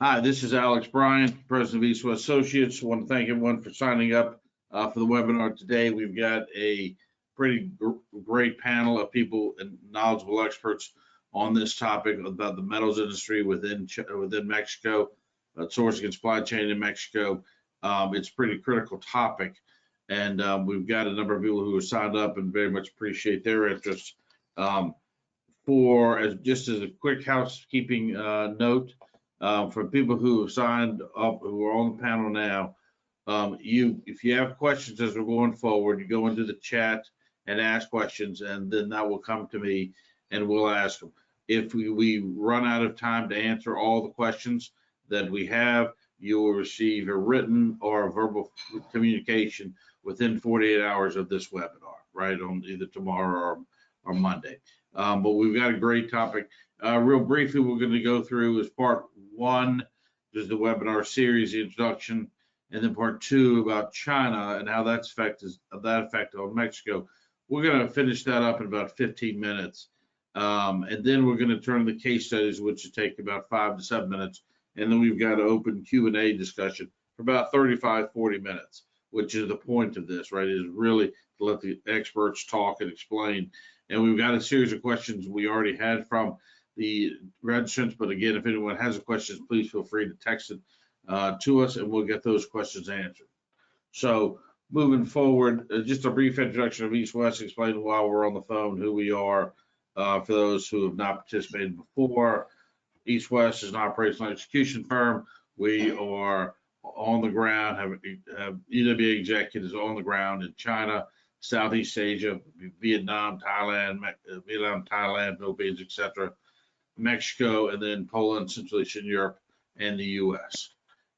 Hi, this is Alex Bryant, President of East West Associates. I want to thank everyone for signing up for the webinar today. We've got a pretty great panel of people and knowledgeable experts on this topic about the metals industry within Mexico, sourcing and supply chain in Mexico. It's a pretty critical topic, and we've got a number of people who have signed up and very much appreciate their interest. Just as a quick housekeeping note, for people who have signed up, who are on the panel now, if you have questions as we're going forward, you go into the chat and ask questions, and then that will come to me and we'll ask them. If we run out of time to answer all the questions that we have, you will receive a written or a verbal communication within 48 hours of this webinar, right, on either tomorrow or Monday. But we've got a great topic. Real briefly, we're going to go through as part one, just the webinar series, the introduction, and then part two about China and how that's effect on Mexico. We're going to finish that up in about 15 minutes. And then we're going to turn to the case studies, which will take about 5 to 7 minutes. And then we've got an open Q&A discussion for about 35, 40 minutes, which is the point of this, right? Is really to let the experts talk and explain. And we've got a series of questions we already had from the registrants, but again, if anyone has a question, please feel free to text it to us and we'll get those questions answered. So moving forward, just a brief introduction of East West, explaining while we're on the phone who we are for those who have not participated before. East West is an operational execution firm. We are on the ground, have EWA executives on the ground in China, Southeast Asia, Vietnam, Thailand, Philippines, etc., Mexico, and then Poland, Central Eastern Europe, and the U.S.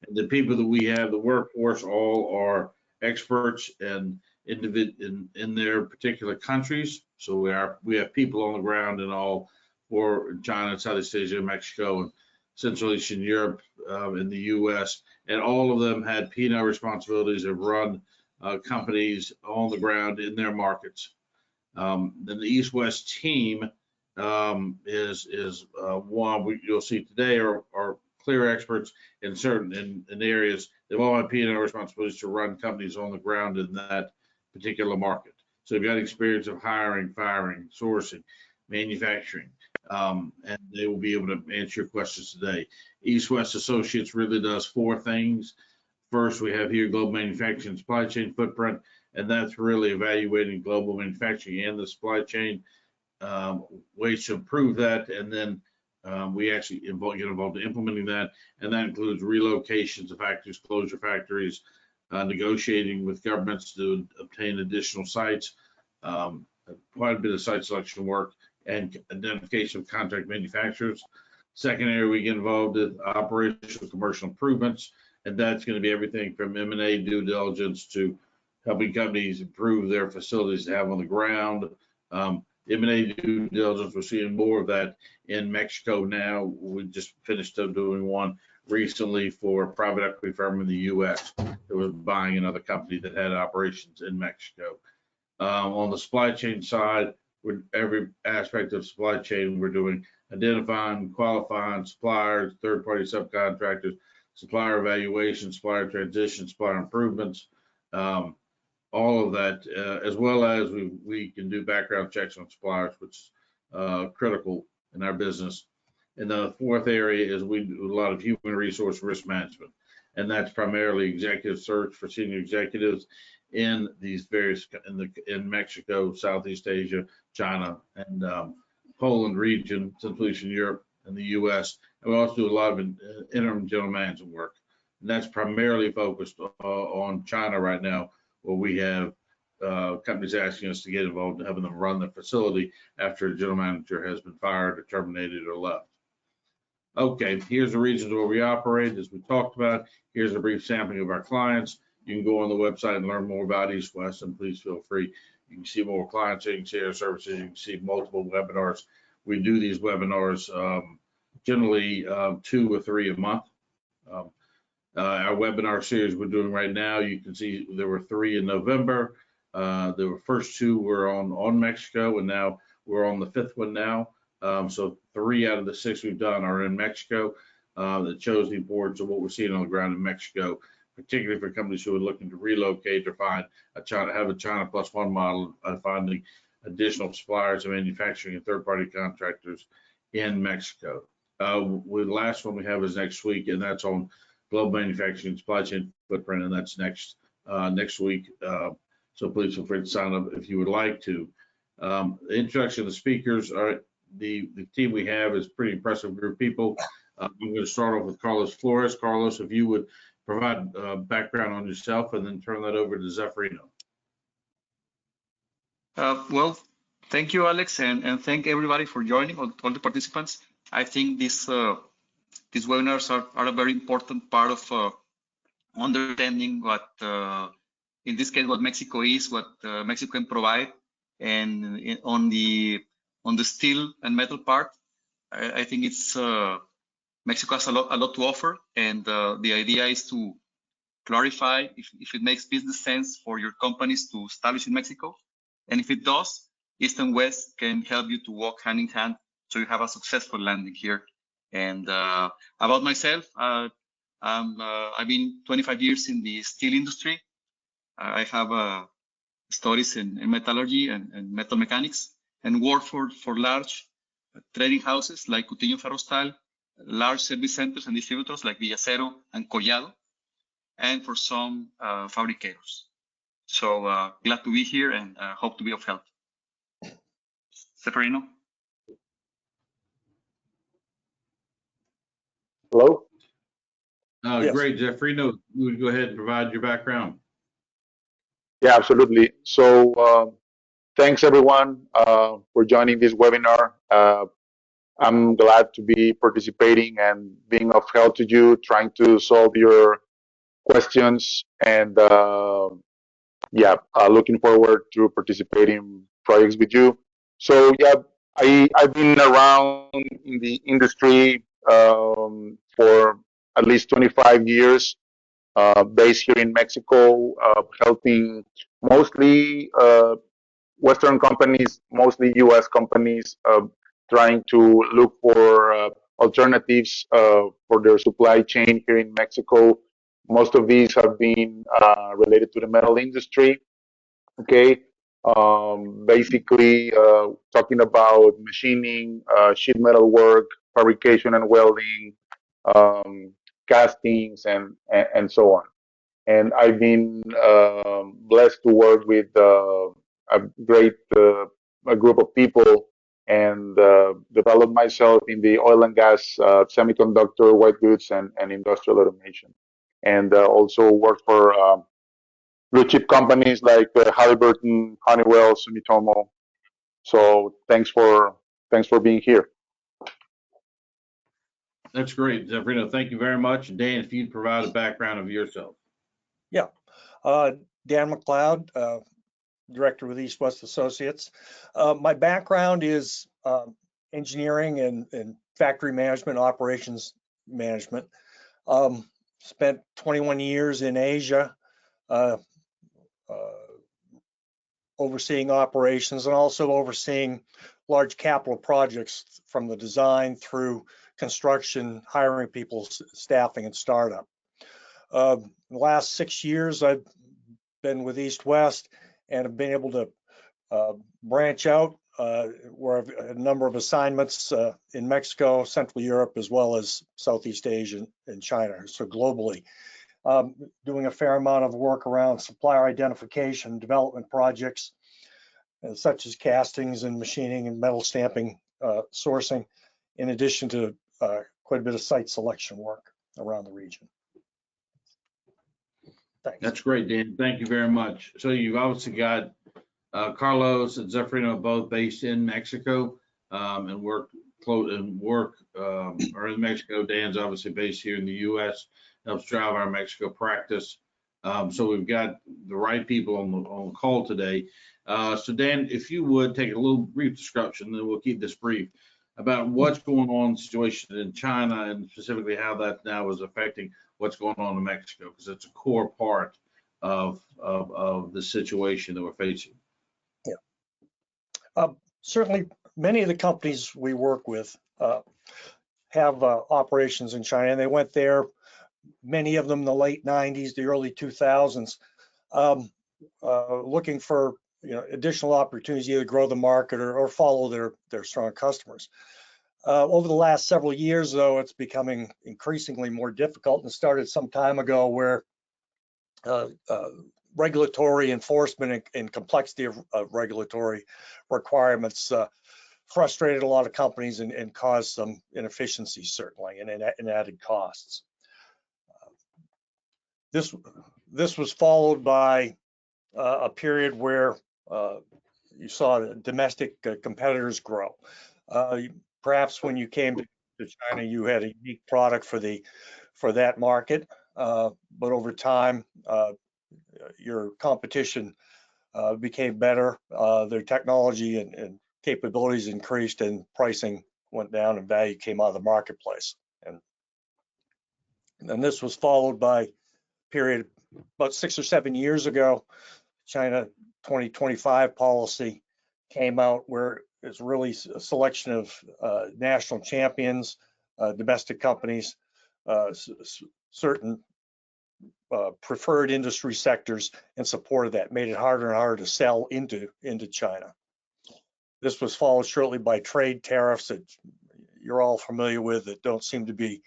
And the people that we have, the workforce, all are experts and in their particular countries. So we have people on the ground in all for China, Southeast Asia, Mexico, and Central Eastern Europe, in the U.S. And all of them had P&L responsibilities of run companies on the ground in their markets. Then the East West team is one you'll see today are clear experts in certain in areas. They've all had P&L responsibilities to run companies on the ground in that particular market. So they've got experience of hiring, firing, sourcing, manufacturing, and they will be able to answer your questions today. East West Associates really does 4 things. First, we have here global manufacturing and supply chain footprint, and that's really evaluating global manufacturing and the supply chain, ways to improve that, and then we actually get involved in implementing that, and that includes relocations of factories, closure factories, negotiating with governments to obtain additional sites, quite a bit of site selection work, and identification of contract manufacturers. Second area we get involved in operational commercial improvements, and that's going to be everything from M&A due diligence to helping companies improve their facilities they have on the ground. M&A due diligence, we're seeing more of that in Mexico now. We just finished doing one recently for a private equity firm in the U.S. that was buying another company that had operations in Mexico. On the supply chain side, every aspect of supply chain, we're doing identifying, qualifying suppliers, third-party subcontractors, supplier evaluation, supplier transition, supplier improvements, all of that, as well as we can do background checks on suppliers, which is critical in our business. And the fourth area is we do a lot of human resource risk management, and that's primarily executive search for senior executives in these various in Mexico, Southeast Asia, China, and Poland region, Central Eastern Europe, and the U.S. And we also do a lot of interim general management work, and that's primarily focused on China right now, where we have companies asking us to get involved in having them run the facility after a general manager has been fired or terminated or left. Okay, here's the regions where we operate. As we talked about, here's a brief sampling of our clients. You can go on the website and learn more about East West, and please feel free. You can see more clients, you can see our services, you can see multiple webinars. We do these webinars generally 2 or 3 a month. Our webinar series we're doing right now, you can see there were 3 in November. The first 2 were on Mexico, and now we're on the 5th one now. So 3 out of the 6 we've done are in Mexico. that shows the importance of what we're seeing on the ground in Mexico, particularly for companies who are looking to relocate or find have a China Plus One model, finding additional suppliers and manufacturing and third-party contractors in Mexico. The last one we have is next week, and that's on global manufacturing and supply chain footprint, and that's next week. So please feel free to sign up if you would like to. The introduction of the speakers are the team we have is a pretty impressive group of people. I'm going to start off with Carlos Flores. Carlos, if you would provide background on yourself and then turn that over to Zeferino. Well, thank you, Alex, and thank everybody for joining, all the participants. I think these webinars are a very important part of understanding what, in this case, what Mexico is, what Mexico can provide, and on the steel and metal part, I think it's Mexico has a lot to offer, and the idea is to clarify if it makes business sense for your companies to establish in Mexico, and if it does, East and West can help you to walk hand in hand so you have a successful landing here. And about myself, I've been 25 years in the steel industry. I have studies in metallurgy and metal mechanics, and work for large trading houses like Coutinho Ferrostal, large service centers and distributors like Villacero and Collado, and for some fabricators. So glad to be here and hope to be of help. Zeferino? Hello? Yes. Great, Zeferino, you would go ahead and provide your background. Yeah, absolutely. So thanks everyone for joining this webinar. I'm glad to be participating and being of help to you, trying to solve your questions, and looking forward to participating in projects with you. So yeah, I've been around in the industry for at least 25 years, based here in Mexico, helping mostly Western companies, mostly US companies, trying to look for alternatives for their supply chain here in Mexico. Most of these have been related to the metal industry. Okay, basically talking about machining, sheet metal work, fabrication and welding, castings, and so on. And I've been blessed to work with a great a group of people and develop myself in the oil and gas, semiconductor, white goods, and industrial automation. And also work for blue chip companies like Halliburton, Honeywell, Sumitomo. So thanks for being here. That's great, Zeferino. Thank you very much. Dan, if you'd provide a background of yourself. Yeah, Dan McLeod, Director with East West Associates. My background is engineering and factory management, operations management. Spent 21 years in Asia, overseeing operations and also overseeing large capital projects from the design through construction, hiring people, staffing, and startup. The last 6 years, I've been with East West and have been able to branch out where I've a number of assignments in Mexico, Central Europe, as well as Southeast Asia and China, so globally. Doing a fair amount of work around supplier identification, development projects, such as castings and machining and metal stamping, sourcing, in addition to quite a bit of site selection work around the region. Thanks. That's great, Dan. Thank you very much. So you've obviously got Carlos and Zeferino both based in Mexico and work are in Mexico. Dan's obviously based here in the U.S. helps drive our Mexico practice. So we've got the right people on the call today. So Dan, if you would take a little brief description, then we'll keep this brief, about what's going on, the situation in China, and specifically how that now is affecting what's going on in Mexico, because it's a core part of the situation that we're facing. Yeah. Certainly, many of the companies we work with have operations in China, and they went there, many of them in the late 90s, the early 2000s, looking for additional opportunities to either grow the market or follow their strong customers. Over the last several years, though, it's becoming increasingly more difficult, and started some time ago where regulatory enforcement and complexity of regulatory requirements frustrated a lot of companies and caused some inefficiencies, certainly, and added costs. This was followed by a period where you saw domestic competitors grow. Perhaps when you came to China, you had a unique product for that market, but over time, your competition became better. Their technology and capabilities increased, and pricing went down, and value came out of the marketplace. And this was followed by a period about 6 or 7 years ago. China 2025 policy came out, where it's really a selection of national champions, domestic companies, certain preferred industry sectors, and supported that, made it harder and harder to sell into China. This was followed shortly by trade tariffs that you're all familiar with, that don't seem to be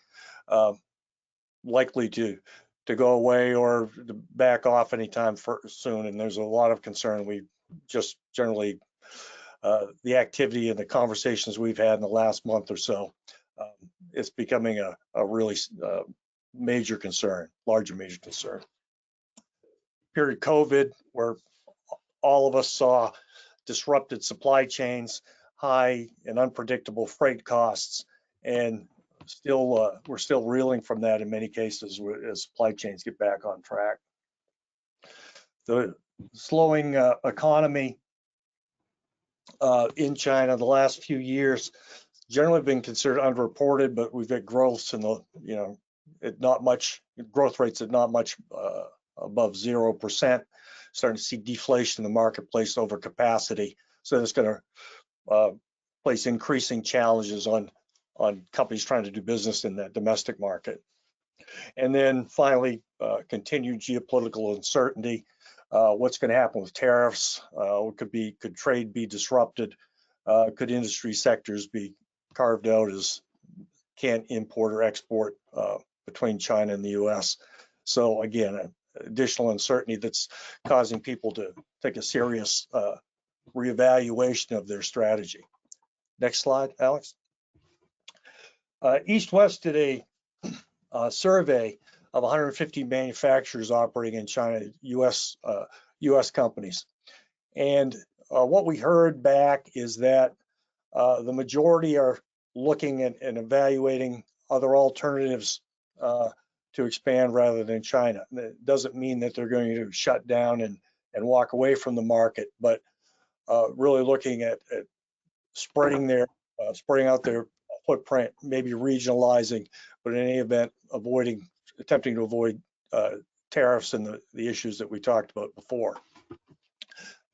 likely to go away or to back off anytime soon. And there's a lot of concern. We just generally, the activity and the conversations we've had in the last month or so, it's becoming a really major concern, larger major concern. Period COVID, where all of us saw disrupted supply chains, high and unpredictable freight costs, and we're still reeling from that in many cases as supply chains get back on track. The slowing economy in China the last few years generally been considered underreported, but we've had growths in the growth rates at not much above 0%. Starting to see deflation in the marketplace over capacity, so it's going to place increasing challenges on companies trying to do business in that domestic market. And then finally, continued geopolitical uncertainty. What's going to happen with tariffs? Could trade be disrupted? Could industry sectors be carved out as can't import or export between China and the U.S.? So again, additional uncertainty that's causing people to take a serious reevaluation of their strategy. Next slide, Alex. East West did a survey of 150 manufacturers operating in China, U.S. companies. And what we heard back is that the majority are looking at and evaluating other alternatives to expand rather than China. It doesn't mean that they're going to shut down and walk away from the market, but really looking at spreading out their footprint, maybe regionalizing, but in any event, attempting to avoid tariffs and the issues that we talked about before.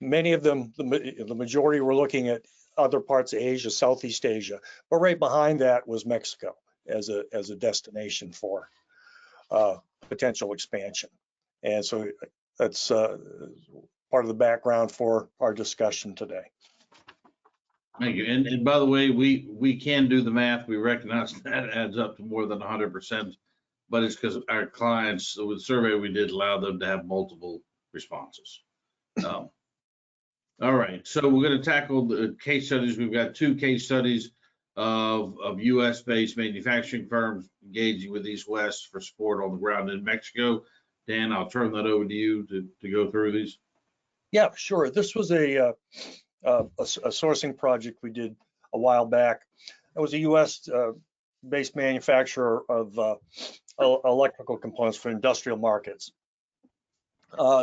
Many of them, the majority, were looking at other parts of Asia, Southeast Asia, but right behind that was Mexico as a destination for potential expansion. And so that's part of the background for our discussion today. Thank you. And by the way, we can do the math. We recognize that adds up to more than 100%, but it's because our clients, with the survey we did, allow them to have multiple responses. All right, so we're going to tackle the case studies. We've got 2 case studies of U.S.-based manufacturing firms engaging with East West for support on the ground in Mexico. Dan, I'll turn that over to you to go through these. Yeah, sure. This was a sourcing project we did a while back. It was a U.S.-based manufacturer of electrical components for industrial markets.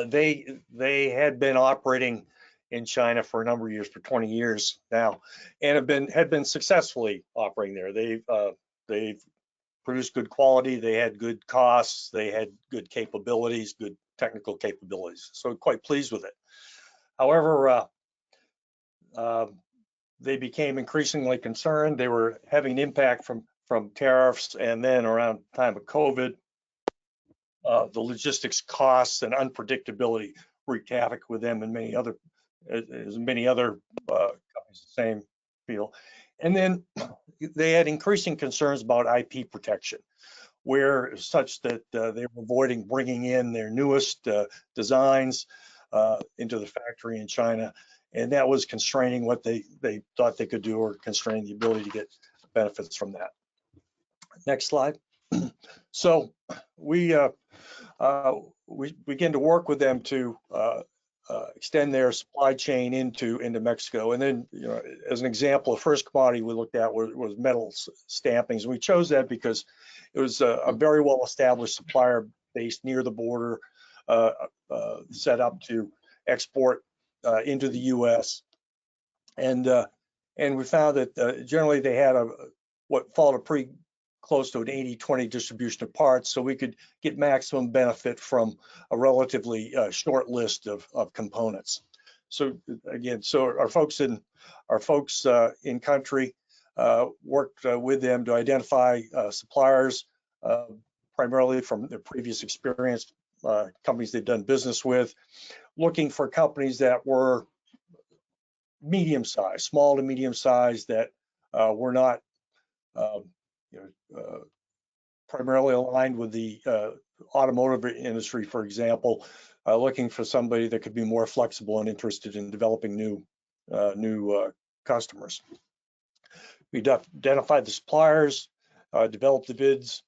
They had been operating in China for a number of years, for 20 years now, and had been successfully operating there. They've produced good quality, they had good costs, they had good capabilities, good technical capabilities. So quite pleased with it. However, they became increasingly concerned. They were having an impact from from tariffs, and then around the time of COVID, the logistics costs and unpredictability wreaked havoc with them and many other companies the same field. And then they had increasing concerns about IP protection, where such that they were avoiding bringing in their newest designs into the factory in China, and that was constraining what they thought they could do, or constraining the ability to get benefits from that. Next slide. So we begin to work with them to extend their supply chain into Mexico. And then, as an example, the first commodity we looked at was metal stampings. And we chose that because it was a very well-established supplier based near the border, set up to export into the U.S. And we found that generally they had what followed a pretty close to an 80-20 distribution of parts, so we could get maximum benefit from a relatively short list of components. So again, our folks in country worked with them to identify suppliers, primarily from their previous experience, companies they've done business with, looking for companies that were medium-sized, small to medium-sized, that were not primarily aligned with the automotive industry, for example, looking for somebody that could be more flexible and interested in developing new customers. We identified the suppliers, developed the bids,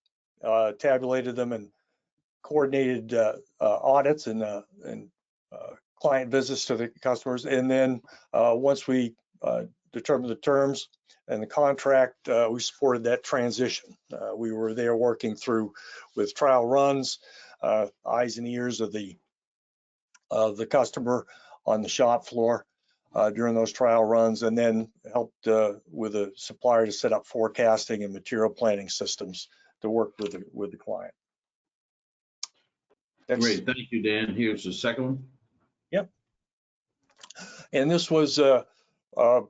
tabulated them, and coordinated audits and client visits to the customers. And then once we determined the terms and the contract, we supported that transition. We were there working through with trial runs, eyes and ears of the customer on the shop floor during those trial runs, and then helped with the supplier to set up forecasting and material planning systems to work with the client. Great, thank you, Dan. Here's the second one. Yep. And this was a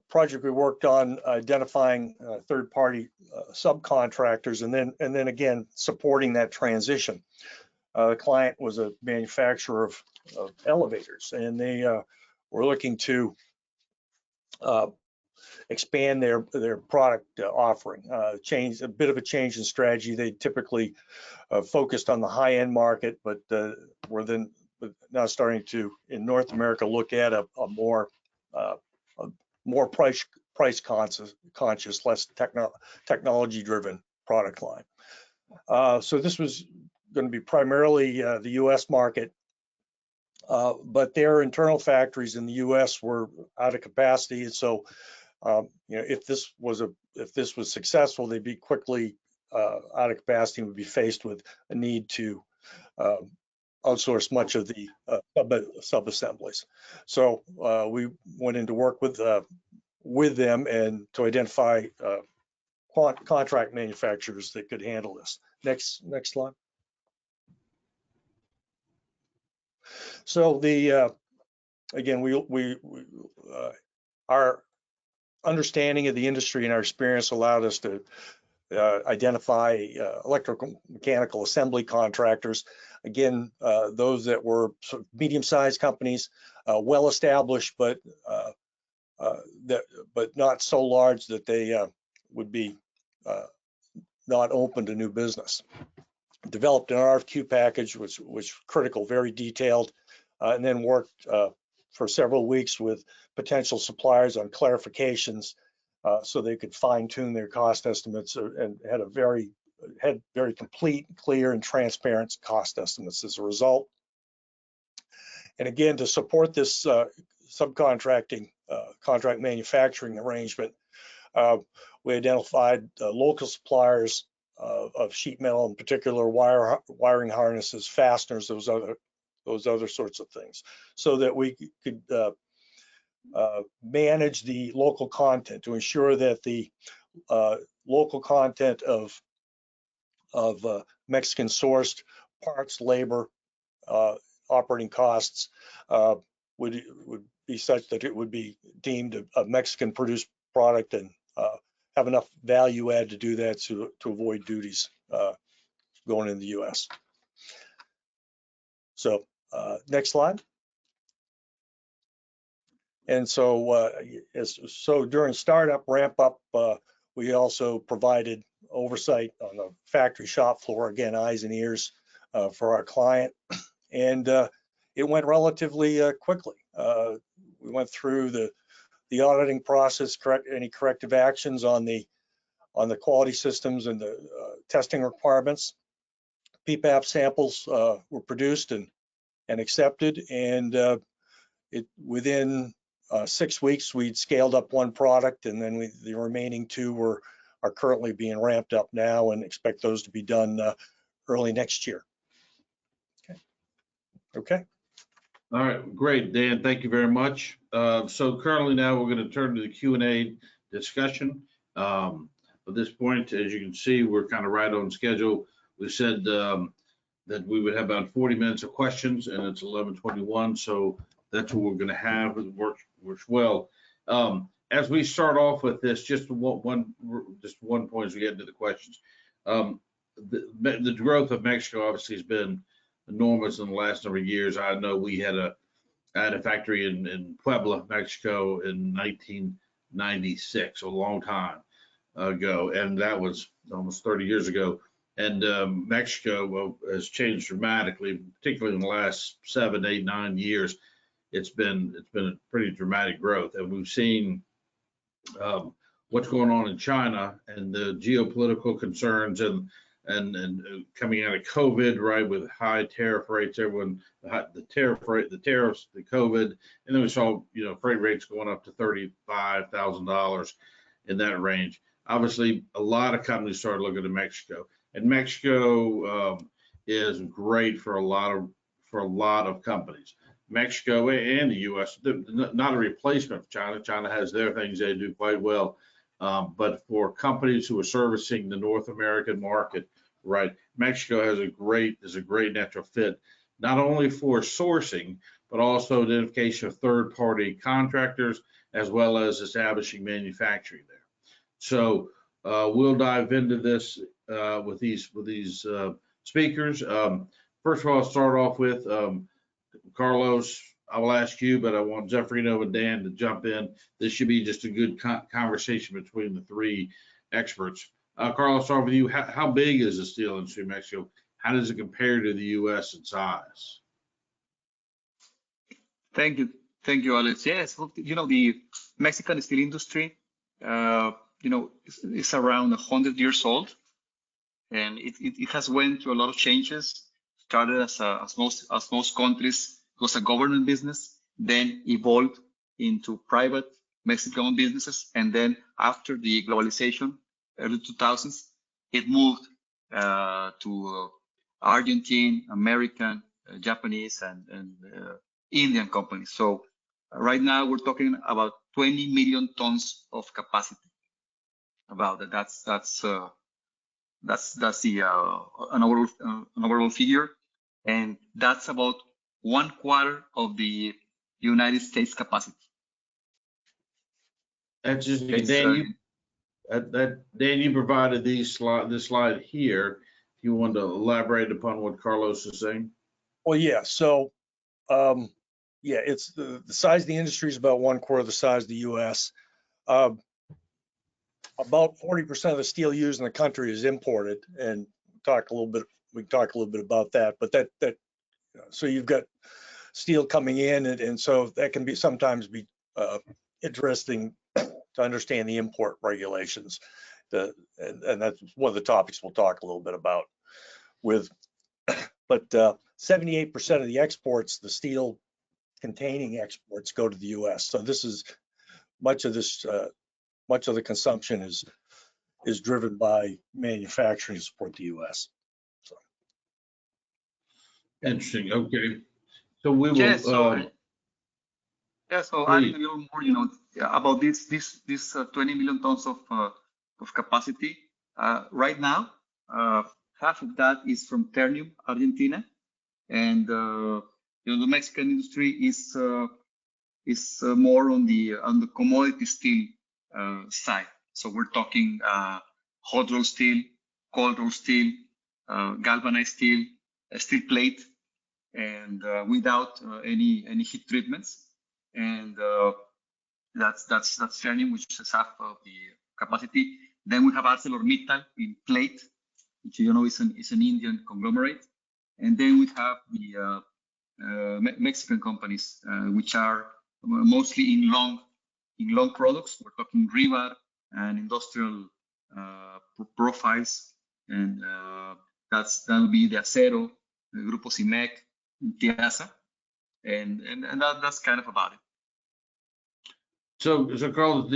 project we worked on identifying third-party subcontractors, and then again supporting that transition. The client was a manufacturer of elevators, and they were looking to expand their product offering, change a bit of a change in strategy. They typically focused on the high-end market, but were then now starting to, in North America, look at a more price conscious, less technology-driven product line. So this was going to be primarily the U.S. market, but their internal factories in the U.S. were out of capacity, and so if this was successful, they'd be quickly out of capacity and would be faced with a need to outsource much of the sub-assemblies. So we went into work with them and to identify contract manufacturers that could handle this. Next slide. So again, our understanding of the industry and our experience allowed us to identify electrical mechanical assembly contractors. Again, those that were sort of medium-sized companies, well established, but not so large that they would be not open to new business. Developed an RFQ package, which was critical, very detailed, and then worked for several weeks with potential suppliers on clarifications so they could fine-tune their cost estimates, and had very complete, clear, and transparent cost estimates as a result. And again, to support this subcontracting contract manufacturing arrangement, we identified local suppliers of sheet metal, in particular wiring harnesses, fasteners, those other sorts of things, so that we could manage the local content to ensure that the local content of Mexican sourced parts, labor, operating costs would be such that it would be deemed a Mexican produced product, and have enough value add to do that to avoid duties going in the U.S. So next slide. And so, during startup ramp up, we also provided oversight on the factory shop floor, again, eyes and ears for our client. And it went relatively quickly. We went through the auditing process, any corrective actions on the quality systems and the testing requirements. PPAP samples were produced and accepted, and within 6 weeks we'd scaled up one product, and then the remaining two are currently being ramped up now, and expect those to be done early next year. Okay. All right, great, Dan. Thank you very much. So currently now we're going to turn to the Q&A discussion. At this point, as you can see, we're kind of right on schedule. We said that we would have about 40 minutes of questions, and it's 11:21, so that's what we're going to have. It works well. As we start off with this, just one point as we get into the questions. The growth of Mexico obviously has been enormous in the last number of years. I know we had a factory in Puebla, Mexico in 1996, a long time ago, and that was almost 30 years ago. And Mexico has changed dramatically, particularly in the last 7, 8, 9 years. It's been a pretty dramatic growth, and we've seen what's going on in China and the geopolitical concerns and coming out of COVID, right, with high tariff rates, the tariffs, the COVID, and then we saw, freight rates going up to $35,000 in that range. Obviously, a lot of companies started looking at Mexico, and Mexico is great for a lot of companies. Mexico and the U.S., not a replacement for China. China has their things they do quite well. But for companies who are servicing the North American market, right, Mexico is a great natural fit, not only for sourcing, but also identification of third-party contractors, as well as establishing manufacturing there. So we'll dive into this with these speakers. First of all, I'll start off with Carlos. I will ask you, but I want Zeffirino and Dan to jump in. This should be just a good conversation between the three experts. Carlos, I'll start with you. How big is the steel industry in Mexico? How does it compare to the U.S. in size? Thank you, Alex. Yes, the Mexican steel industry, is around 100 years old, and it has went through a lot of changes. Started as most countries, it was a government business, then evolved into private Mexican businesses, and then after the globalization, early 2000s, it moved to Argentine, American, Japanese, and Indian companies. So right now we're talking about 20 million tons of capacity. About that, that's the an overall figure, and that's about 1/4 of the United States capacity. That's just Dan, you provided this slide here. If you want to elaborate upon what Carlos is saying. Well, yeah. So, it's the size of the industry is about 1/4 of the size of the U.S. About 40% of the steel used in the country is imported, and we can talk a little bit about that. But so you've got steel coming in, and so that can sometimes be interesting to understand the import regulations. And that's one of the topics we'll talk a little bit about with. But 78% of the exports, the steel containing exports, go to the U.S. So this is much of the consumption is driven by manufacturing to support the U.S. So. Interesting. Okay. So we will. So adding a little more, about this 20 million tons of capacity. Right now, half of that is from Ternium, Argentina, and the Mexican industry is more on the commodity steel side. So we're talking hot rolled steel, cold rolled steel, galvanized steel, steel plate, and without any heat treatments. And that's Ternium, which is half of the capacity. Then we have ArcelorMittal in plate, which you know is an Indian conglomerate. And then we have the Mexican companies, which are mostly in long products. We're talking rebar and industrial profiles, and that will be the Acero, the Grupo Cimec, Tiasa, and that's kind of about it. So Carlos,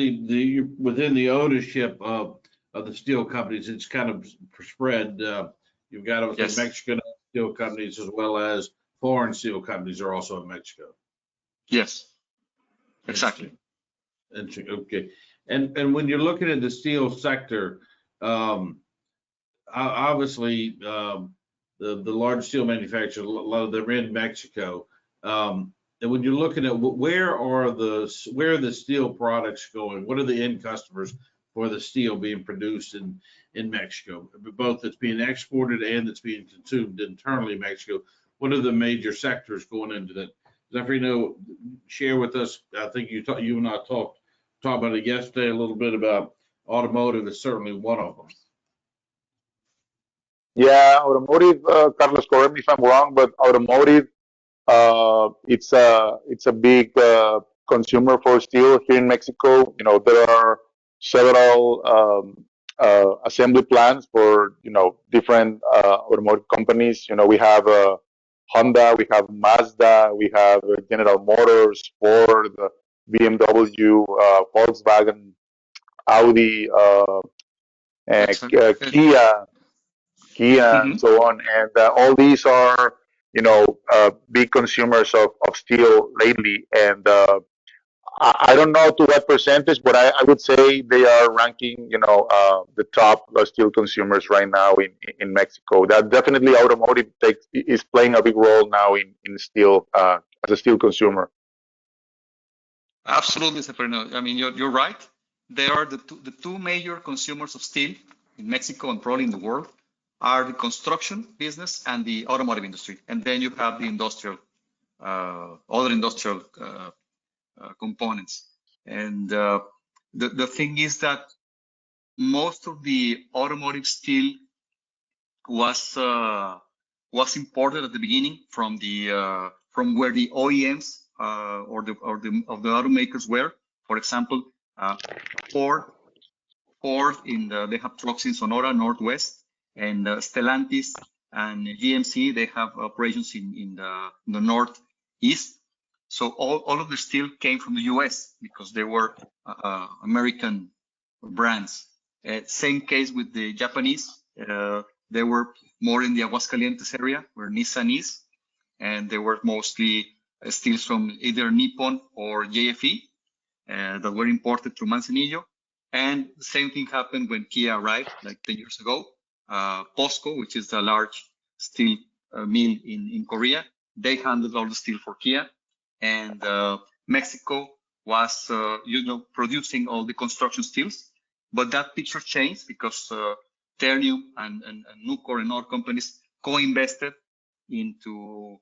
within the ownership of the steel companies, it's kind of spread. You've got obviously Yes. Mexican steel companies as well as foreign steel companies are also in Mexico. Yes, exactly. Okay. And when you're looking at the steel sector, obviously the large steel manufacturers, a lot of them are in Mexico. And when you're looking at where are the steel products going? What are the end customers for the steel being produced in Mexico? Both that's being exported and that's being consumed internally in Mexico. What are the major sectors going into that? Zafirino, share with us. I think you and I talked about it yesterday a little bit about automotive is certainly one of them. Yeah, automotive, Carlos, correct me if I'm wrong, but automotive, it's a big consumer for steel here in Mexico. You know, there are several assembly plants for different automotive companies. You know, we have Honda, we have Mazda, we have General Motors, Ford, BMW, Volkswagen, Audi, Kia. Mhm. And so on. And all these are, big consumers of steel lately. And I don't know to what percentage, but I would say they are ranking, the top steel consumers right now in Mexico. That definitely automotive is playing a big role now in steel as a steel consumer. Absolutely, Seferino. I mean, you're right. They are the two major consumers of steel in Mexico and probably in the world are the construction business and the automotive industry. And then you have the other industrial components. And the thing is that most of the automotive steel was imported at the beginning from where the OEMs or the automakers were. For example, Ford they have trucks in Sonora Northwest, and Stellantis and GMC they have operations in the Northeast. So all of the steel came from the U.S. because they were American brands. Same case with the Japanese. They were more in the Aguascalientes area where Nissan is, and they were mostly steels from either Nippon or JFE that were imported through Manzanillo. And the same thing happened when Kia arrived, like 10 years ago. POSCO, which is the large steel mill in Korea, they handled all the steel for Kia. And Mexico was, producing all the construction steels. But that picture changed because Ternium and Nucor and other companies co-invested into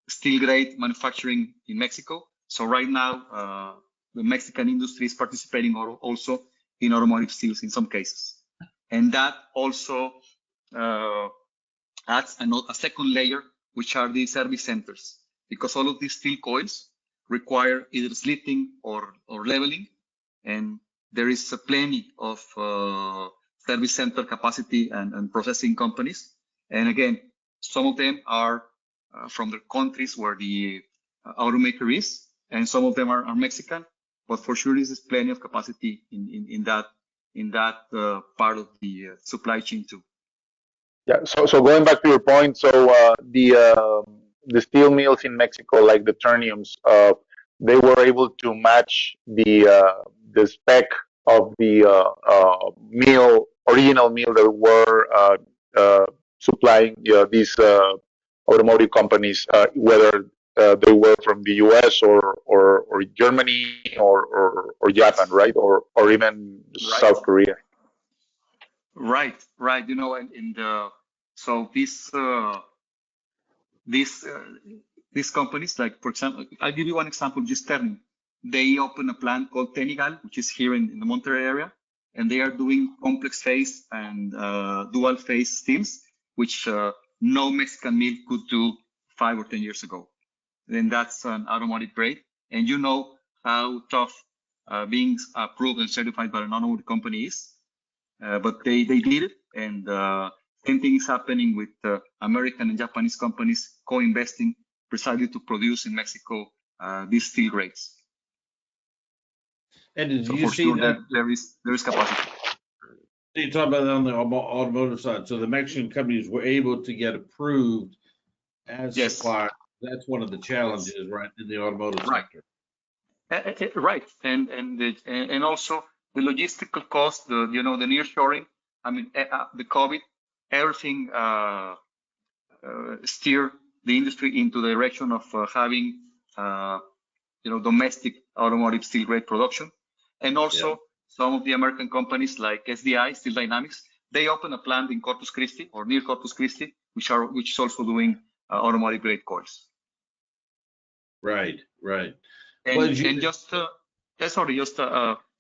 steel grade manufacturing in Mexico. So right now, the Mexican industry is participating also in automotive steels in some cases. And that also adds a second layer, which are the service centers, because all of these steel coils require either slitting or leveling. And there is plenty of service center capacity and processing companies. And again, some of them are from the countries where the automaker is, and some of them are Mexican. But for sure, there's plenty of capacity in that part of the supply chain too. Yeah. So going back to your point, so the steel mills in Mexico, like the Terniums, they were able to match the spec of the original mill that were supplying these automotive companies, whether they were from the US or Germany or Japan, right? Or even Right. South Korea. Right. You know, and in the so these these companies, like for example, I'll give you one example. Just Terni, they open a plant called Tenigal, which is here in the Monterrey area, and they are doing complex phase and dual phase steels, which no Mexican mill could do 5 or 10 years ago. Then that's an automotive grade, and you know how tough being approved and certified by an automotive company is. But they did it, and same thing is happening with American and Japanese companies co-investing precisely to produce in Mexico these steel grades. And did So you for see sure that? there is capacity. You talk about that on the automotive side. So the Mexican companies were able to get approved as Yes. suppliers. That's one of the challenges, right, in the automotive Right. sector. Right, and also the logistical cost, the nearshoring. I mean, the COVID, everything steer the industry into the direction of having domestic automotive steel grade production, and also some of the American companies like SDI, Steel Dynamics, they open a plant in Corpus Christi or near Corpus Christi, which is also doing automotive grade coils. Right. And just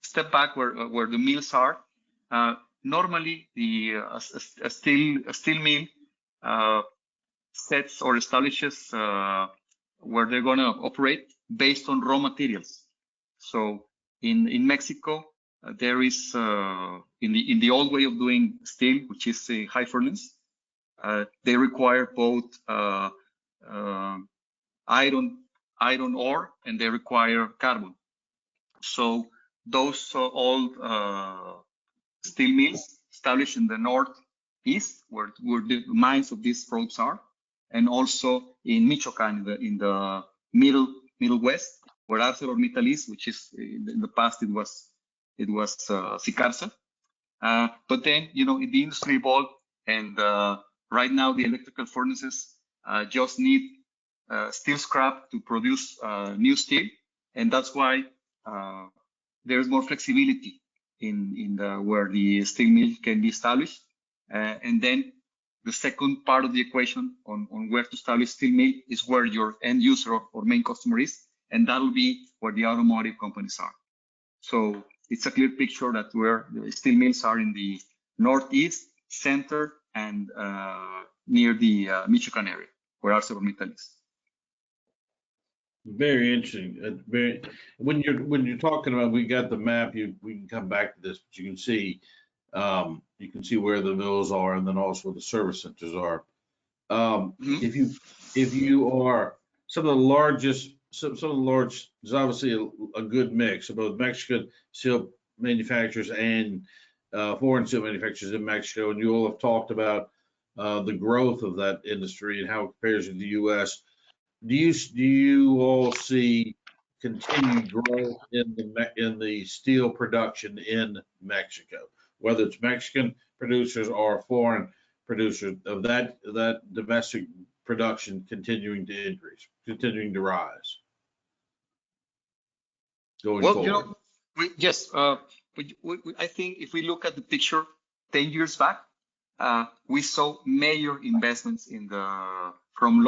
step back where the mills are. Normally, a steel mill sets or establishes where they're going to operate based on raw materials. So in Mexico, there is in the old way of doing steel, which is a high furnace, they require both iron ore, and they require carbon. So those old steel mills established in the northeast, where the mines of these products are, and also in Michoacan, in the middle west, where ArcelorMittal is, which is in the past it was Sicarsa. But then the industry evolved, and right now the electrical furnaces just need steel scrap to produce new steel, and that's why there's more flexibility in where the steel mill can be established. And then the second part of the equation on where to establish steel mill is where your end user or main customer is, and that'll be where the automotive companies are. So it's a clear picture that where the steel mills are in the northeast, center, and near the Michoacan area, where ArcelorMittal is. Very interesting. When you're talking about, we got the map. We can come back to this, but you can see where the mills are, and then also where the service centers are. If you are some of the largest, there's obviously a good mix of both Mexican steel manufacturers and foreign steel manufacturers in Mexico, and you all have talked about the growth of that industry and how it compares to the U.S. Do you all see continued growth in the steel production in Mexico, whether it's Mexican producers or foreign producers, of that domestic production continuing to increase, continuing to rise going forward? Yes. I think if we look at the picture 10 years back, we saw major investments from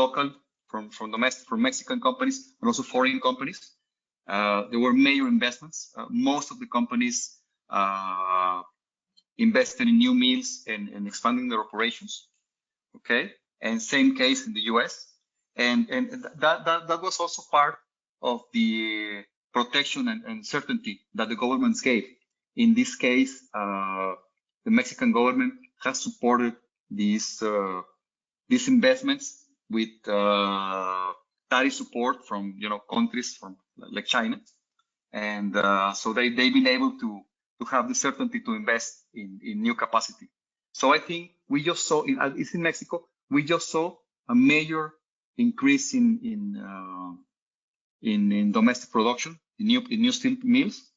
Mexican companies and also foreign companies. There were major investments. Most of the companies invested in new mills and expanding their operations. Okay, and same case in the U.S. And that was also part of the protection and certainty that the governments gave. In this case, the Mexican government has supported these investments with tariff support from countries like China, and so they've been able to have the certainty to invest in new capacity. So I think we just saw it's in Mexico. We just saw a major increase in domestic production in new steel mills,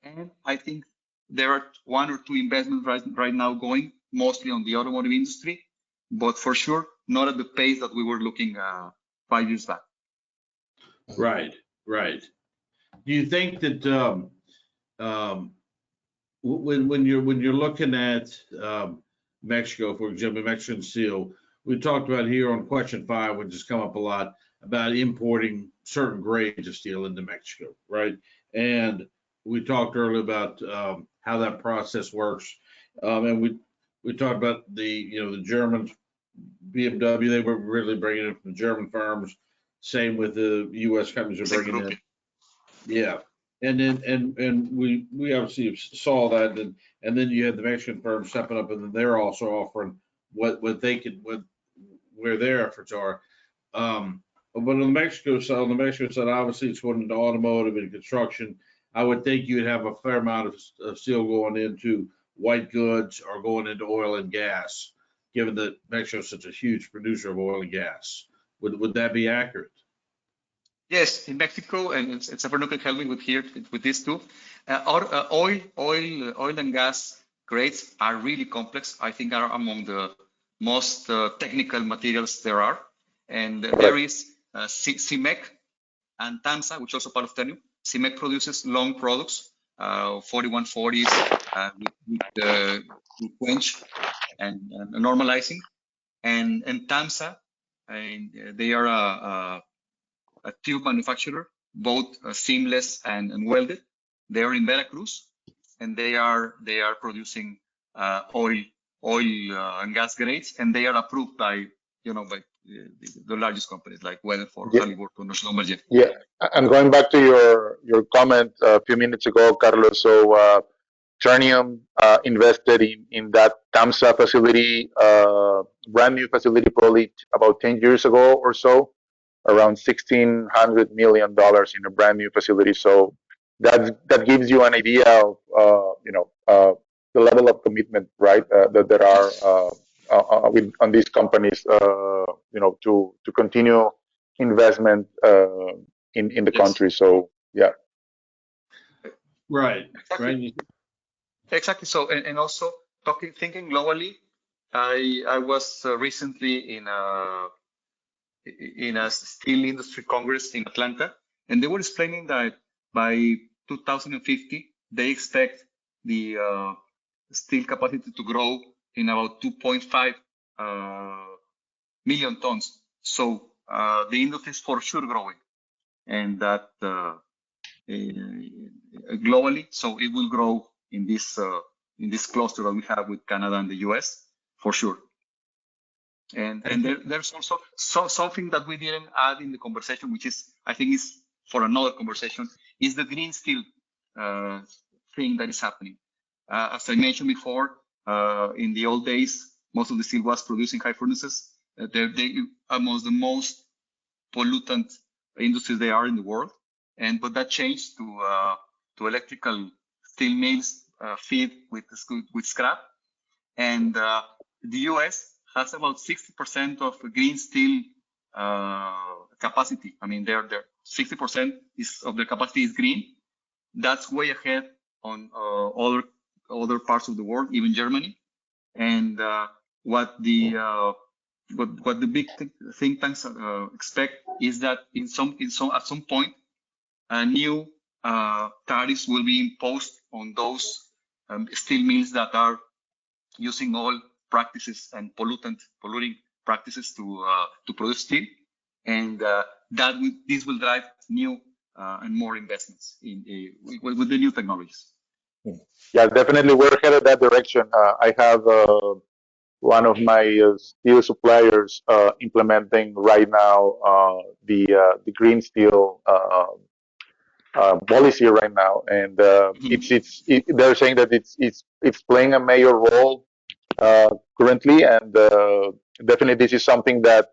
and I think there are 1 or 2 investments right now going mostly on the automotive industry, but for sure not at the pace that we were looking 5 years back. Right, right. Do you think that when you're looking at Mexico, for example, Mexican steel, we talked about here on question 5, which has come up a lot, about importing certain grades of steel into Mexico, right? And we talked earlier about how that process works, and we talked about the Germans, BMW, they were really bringing it from German firms. Same with the U.S. companies are bringing it. Yeah, and then and we obviously saw that, and then you had the Mexican firms stepping up, and then they're also offering what they could where their efforts are. But on the Mexico side, obviously it's going into automotive and construction. I would think you'd have a fair amount of steel going into white goods or going into oil and gas, given that Mexico is such a huge producer of oil and gas. Would that be accurate? Yes, in Mexico, and Fernando can help me with this too. Oil and gas grades are really complex. I think are among the most technical materials there are. And there is CIMEC and TAMSA, which is also part of Ternium. CIMEC produces long products, 4140s with quench and normalizing, and TAMSA, they are a tube manufacturer, both seamless and welded. They are in Veracruz, and they are producing oil and gas grades, and they are approved by the largest companies like Weatherford, Halliburton, or Schlumberger. Yeah, and going back to your comment a few minutes ago, Carlos. So Ternium invested in that TAMSA facility, brand new facility, probably about 10 years ago or so, around $1,600 million in a brand new facility. So that gives you an idea of the level of commitment, right? That there are on these companies, to continue investment in the country. So yeah. Right. Exactly. Right. Exactly. So, and also thinking globally, I was recently in a steel industry congress in Atlanta, and they were explaining that by 2050 they expect the steel capacity to grow in about 2.5 million tons. So the industry is for sure growing, and that globally, so it will grow in this cluster that we have with Canada and the US for sure. And there's also something that we didn't add in the conversation, which is, I think, is for another conversation, is the green steel thing that is happening. As I mentioned before, in the old days, most of the steel was produced in high furnaces. They're amongst the most pollutant industries they are in the world, but that changed to electrical steel mills feed with scrap, and the US has about 60% of green steel capacity. I mean, their 60% of their capacity is green. That's way ahead on other parts of the world, even Germany. And what the big think tanks expect is that at some point, new tariffs will be imposed on those steel mills that are using oil practices and polluting practices to produce steel, and this will drive new and more investments with the new technologies. Yeah, definitely, we're headed that direction. I have one of my steel suppliers implementing right now the green steel policy right now, and they're saying that it's playing a major role currently, and definitely this is something that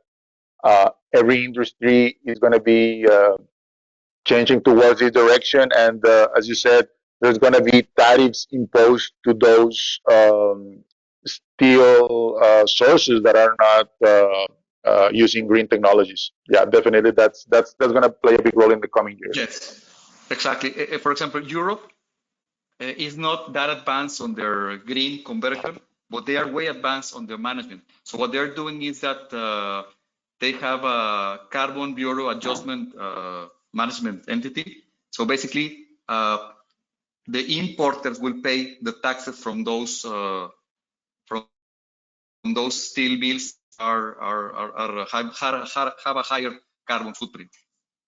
every industry is going to be changing towards this direction. And as you said, there's going to be tariffs imposed to those steel sources that are not using green technologies. Yeah, definitely, that's going to play a big role in the coming years. Yes, exactly. For example, Europe is not that advanced on their green conversion, but they are way advanced on their management. So what they're doing is that they have a carbon bureau adjustment management entity. So basically, the importers will pay the taxes from those steel mills have a higher carbon footprint.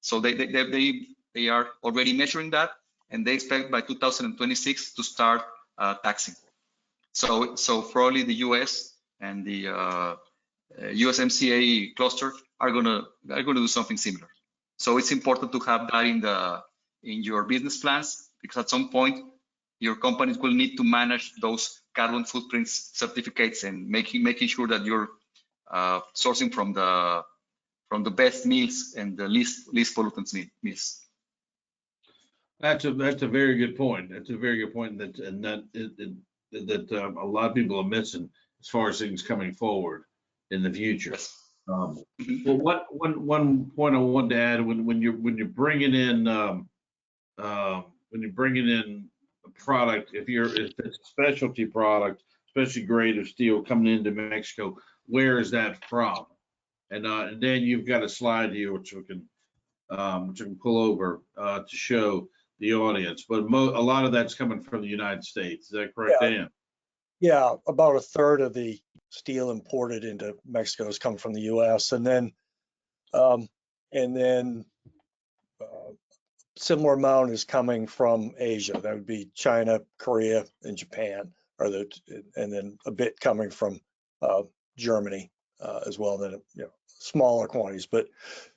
So they are already measuring that, and they expect by 2026 to start taxing. So probably the US and the USMCA cluster are gonna do something similar. So it's important to have that in your business plans, because at some point your companies will need to manage those carbon footprints certificates and making sure that you're sourcing from the best mills and the least pollutant mills. That's a very good point. That's a very good point that a lot of people are missing as far as things coming forward in the future. Yes. Well, one point I wanted to add, when you're bringing in a product, if it's a specialty product, especially grade of steel coming into Mexico, where is that from? And then you've got a slide here which we can pull over to show the audience, but a lot of that's coming from the United States. Is that correct, Dan? Yeah, about a third of the steel imported into Mexico has come from the U.S. and then similar amount is coming from Asia. That would be China, Korea, and Japan, and then a bit coming from Germany as well. Then smaller quantities, but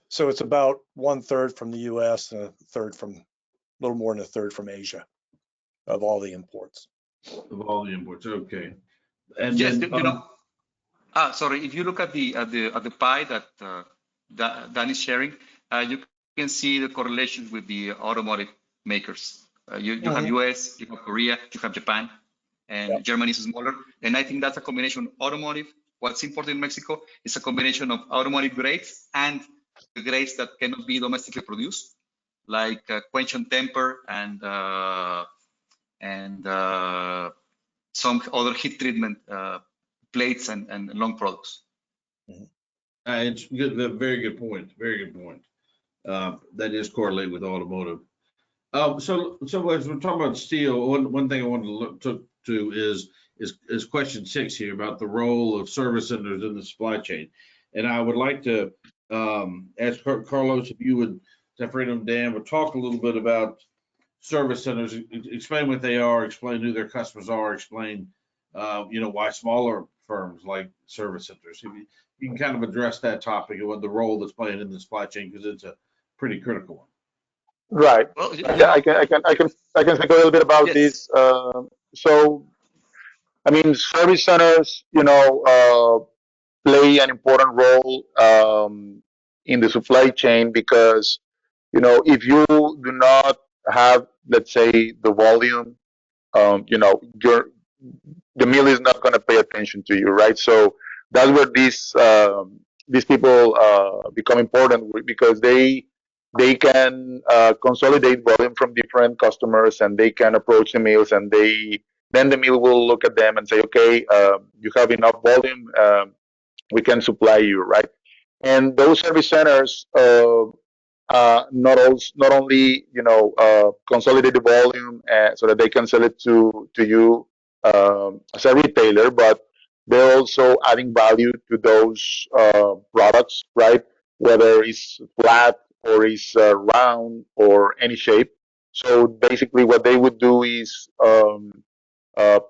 so it's about 1/3 from the U.S. and a little more than a third from Asia of all the imports. Of all the imports, okay. And yes, then, sorry. If you look at the pie that Dan is sharing, you can see the correlations with the automotive makers. You have US, you have Korea, you have Japan, and Germany is smaller. And I think that's a combination of automotive. What's important in Mexico is a combination of automotive grades and the grades that cannot be domestically produced, like quench and temper and some other heat treatment plates and long products. it's good, very good point. Very good point. That is correlated with automotive. So as we're talking about steel, one thing I wanted to look to is question 6 here about the role of service centers in the supply chain. And I would like to ask Carlos if you would, Zefrino and Dan, would talk a little bit about service centers, explain what they are, explain who their customers are, explain why smaller firms like service centers. If you can kind of address that topic and what the role that's playing in the supply chain, because it's a pretty critical one. Right. Well, Yeah, I can think a little bit about yes. this. So, I mean, service centers, play an important role in the supply chain because, if you do not have, let's say, the volume, the mill is not going to pay attention to you, right? So that's where these people become important because they can consolidate volume from different customers and they can approach the mills and then the mill will look at them and say, okay, you have enough volume, we can supply you, right? And those service centers not only consolidate the volume so that they can sell it to you as a retailer, but they're also adding value to those products, right? Whether it's flat or it's round or any shape. So basically, what they would do is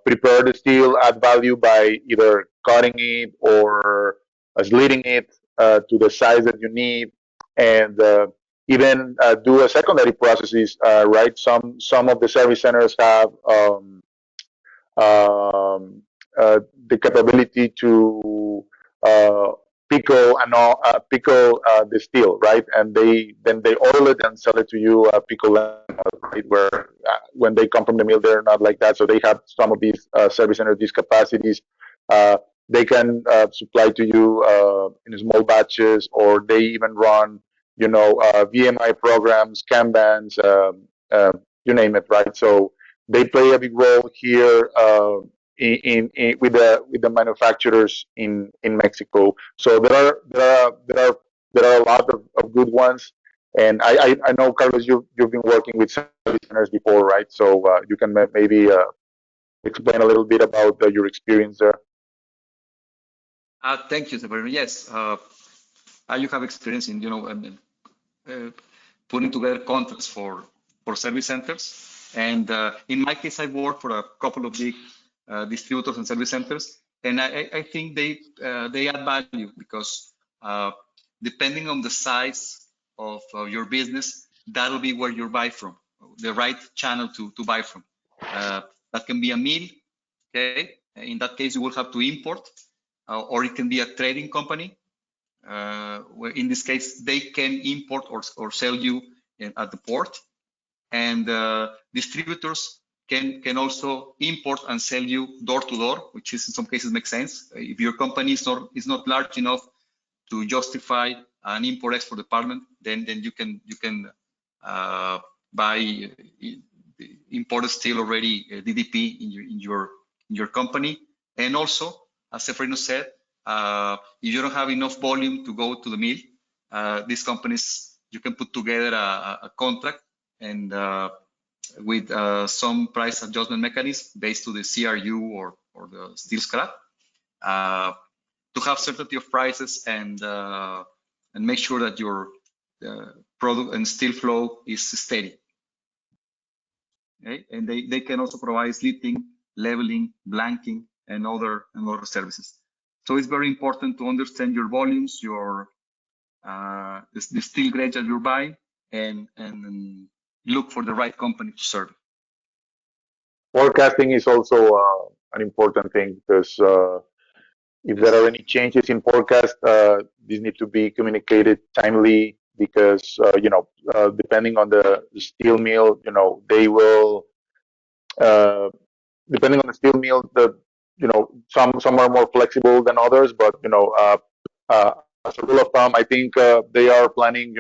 prepare the steel, add value by either cutting it or slitting it to the size that you need, and even do a secondary processes. Right, some of the service centers have um, the capability to pickle the steel, right? And then they oil it and sell it to you pickle, right? Where when they come from the mill, they're not like that. So they have some of these service centers, these capacities. They can supply to you in small batches, or they even run, VMI programs, Kanbans, you name it, right? So they play a big role here with the manufacturers in Mexico. So there are a lot of good ones. And I know, Carlos, you've been working with service centers before, right? So you can maybe explain a little bit about your experience there. Thank you, Severino. Yes, you have experience in, putting together contracts for service centers. And in my case, I work for a couple of big distributors and service centers, and I think they add value because depending on the size of your business, that'll be where you buy from, the right channel to buy from. That can be a mill, okay? In that case, you will have to import, or it can be a trading company. Where in this case, they can import or sell you at the port. And distributors can also import and sell you door to door, which is in some cases makes sense. If your company is not large enough to justify an import-export department, then you can buy imported steel already DDP in your company. And also, as Seferino said, if you don't have enough volume to go to the mill, these companies, you can put together a contract and with some price adjustment mechanism based to the CRU or the steel scrap to have certainty of prices and make sure that your product and steel flow is steady. Okay? And they can also provide slitting, leveling, blanking, and other services. So it's very important to understand your volumes, your the steel grade that you're buying, and look for the right company to serve. Forecasting is also an important thing because if there are any changes in forecast, these need to be communicated timely because depending on the steel mill, they will depending on the steel mill, some are more flexible than others, but as a rule of thumb, I think they are planning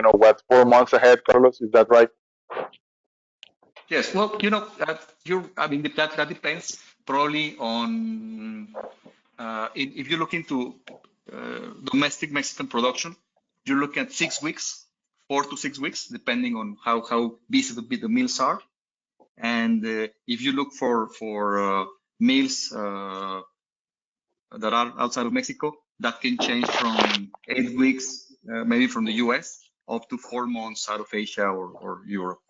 4 months ahead. Carlos, is that right? Yes, well, I mean, that depends probably on if you look into domestic Mexican production, you're looking at 6 weeks, 4 to 6 weeks, depending on how busy the mills are. And if you look for mills that are outside of Mexico, that can change from 8 weeks, maybe from the US, up to 4 months out of Asia or Europe.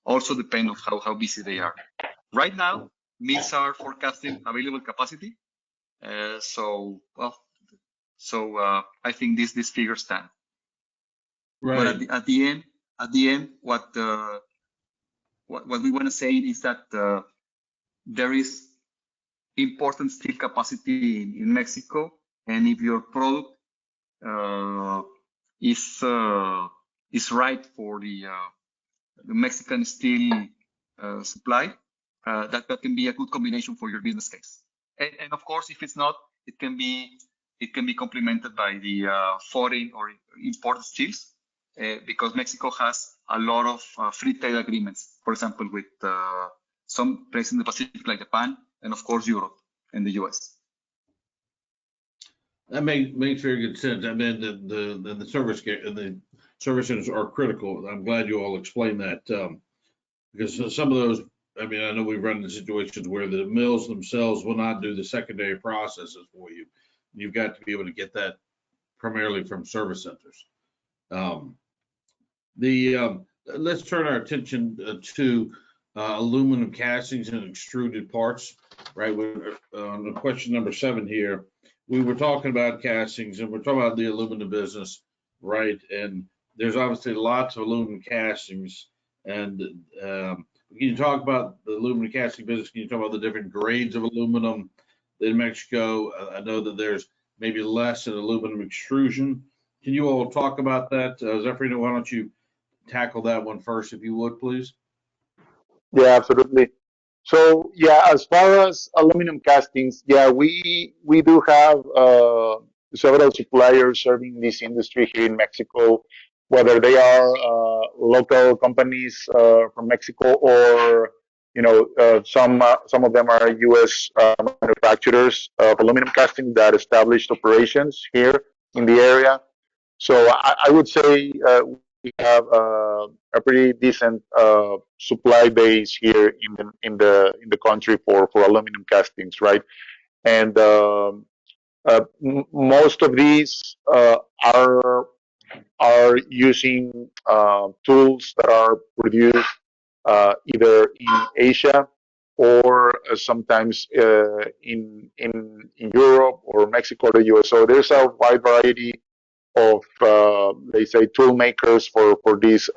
Also depend on how busy they are. Right now, mills are forecasting available capacity. So I think these figures stand. Right. But at the end, what we want to say is that there is important steel capacity in Mexico, and if your product is right for the Mexican steel supply, that can be a good combination for your business case. And of course, if it's not, it can be complemented by the foreign or imported steels, because Mexico has a lot of free trade agreements, for example, with some places in the Pacific like Japan, and of course Europe and the US. That makes very good sense. I mean, the service centers are critical. I'm glad you all explained that, because some of those, I mean, I know we've run into situations where the mills themselves will not do the secondary processes for you. You've got to be able to get that primarily from service centers. Let's turn our attention to aluminum castings and extruded parts, right? On question number 7 here, we were talking about castings and we're talking about the aluminum business, right? And there's obviously lots of aluminum castings. And can you talk about the aluminum casting business? Can you talk about the different grades of aluminum in Mexico? I know that there's maybe less in aluminum extrusion. Can you all talk about that? Zeferino, why don't you tackle that one first, if you would, please? Yeah, absolutely. So yeah, as far as aluminum castings, yeah, we do have several suppliers serving this industry here in Mexico, whether they are local companies from Mexico or some of them are U.S. Manufacturers of aluminum casting that established operations here in the area. So I would say have a pretty decent supply base here in the country for aluminum castings, right? And most of these are using tools that are produced either in Asia or sometimes in Europe or Mexico or the US. So there's a wide variety of, they say, tool makers for these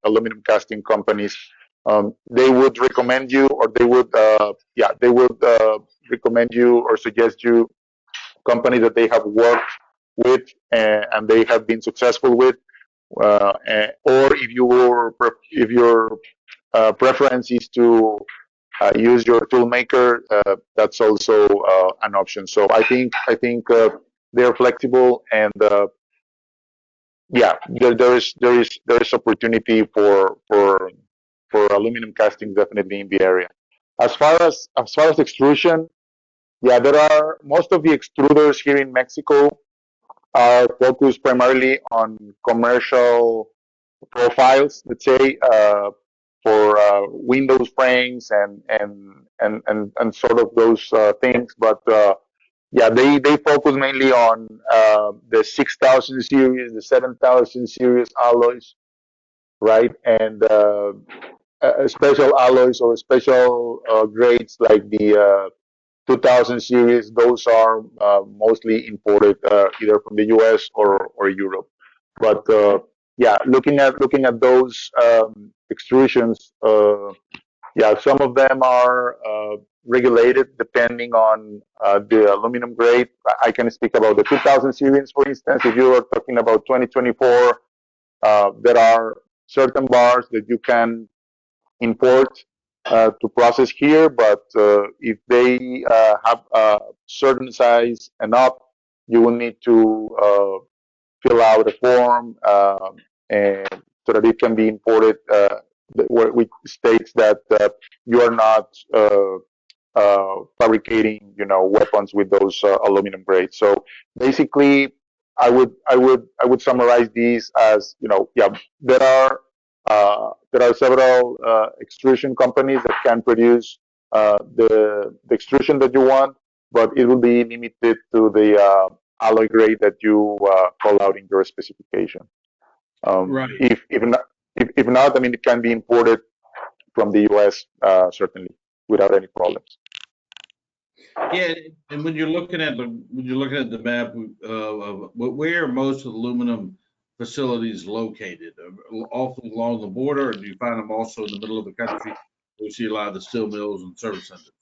aluminum casting companies. They would recommend you, or they would recommend you or suggest you companies that they have worked with and they have been successful with. Or if your preference is to use your tool maker, that's also an option. So I think they're flexible, and there is opportunity for aluminum casting definitely in the area. As far as extrusion, yeah, there are most of the extruders here in Mexico are focused primarily on commercial profiles, let's say, for window frames and sort of those things. But yeah, they focus mainly on the 6000 series, the 7000 series alloys, right? And special alloys or special grades like the 2000 series, those are mostly imported either from the US or Europe. But yeah, looking at those extrusions, yeah, some of them are regulated depending on the aluminum grade. I can speak about the 2000 series, for instance. If you are talking about 2024, there are certain bars that you can import to process here, but if they have a certain size and up, you will need to fill out a form and so that it can be imported, which states that you are not fabricating, weapons with those aluminum grades. So basically, I would summarize these as, yeah, there are several extrusion companies that can produce the extrusion that you want, but it will be limited to the alloy grade that you call out in your specification. Right. If not, I mean, it can be imported from the US certainly without any problems. Yeah, and when you're looking at the map of where are most aluminum facilities located, often along the border, or do you find them also in the middle of the country? We see a lot of the steel mills and service centers.